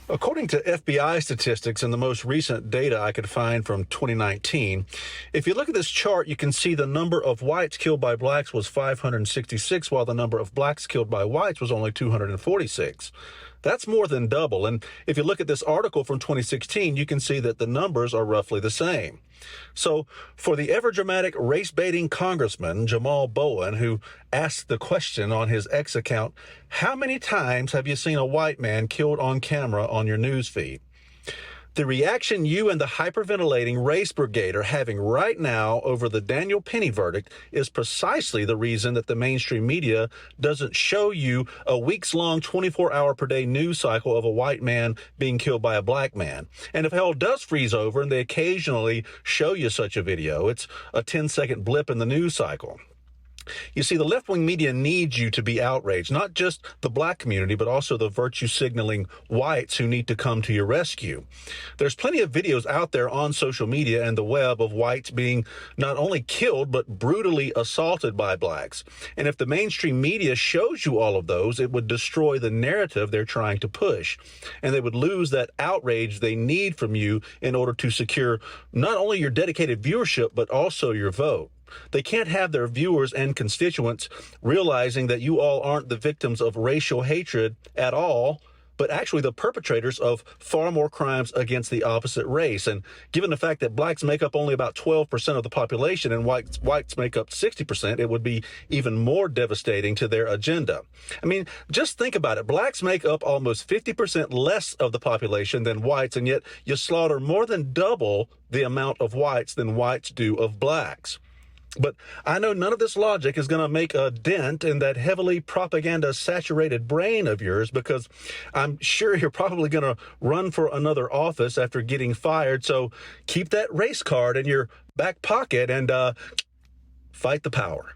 According to FBI statistics and the most recent data I could find from 2019, if you look at this chart, you can see the number of whites killed by blacks was 566, while the number of blacks killed by whites was only 246. That's more than double. And if you look at this article from 2016, you can see that the numbers are roughly the same. So for the ever-dramatic race-baiting Congressman Jamaal Bowman, who asked the question on his X account, how many times have you seen a white man killed on camera on your news feed? The reaction you and the hyperventilating race brigade are having right now over the Daniel Penny verdict is precisely the reason that the mainstream media doesn't show you a weeks-long, 24-hour-per-day news cycle of a white man being killed by a black man. And if hell does freeze over and they occasionally show you such a video, it's a 10-second blip in the news cycle. You see, the left-wing media needs you to be outraged, not just the black community, but also the virtue-signaling whites who need to come to your rescue. There's plenty of videos out there on social media and the web of whites being not only killed, but brutally assaulted by blacks. And if the mainstream media shows you all of those, it would destroy the narrative they're trying to push. And they would lose that outrage they need from you in order to secure not only your dedicated viewership, but also your vote. They can't have their viewers and constituents realizing that you all aren't the victims of racial hatred at all, but actually the perpetrators of far more crimes against the opposite race. And given the fact that blacks make up only about 12% of the population and whites make up 60%, it would be even more devastating to their agenda. I mean, just think about it. Blacks make up almost 50% less of the population than whites, and yet you slaughter more than double the amount of whites than whites do of blacks. But I know none of this logic is going to make a dent in that heavily propaganda-saturated brain of yours, because I'm sure you're probably going to run for another office after getting fired. So keep that race card in your back pocket and fight the power.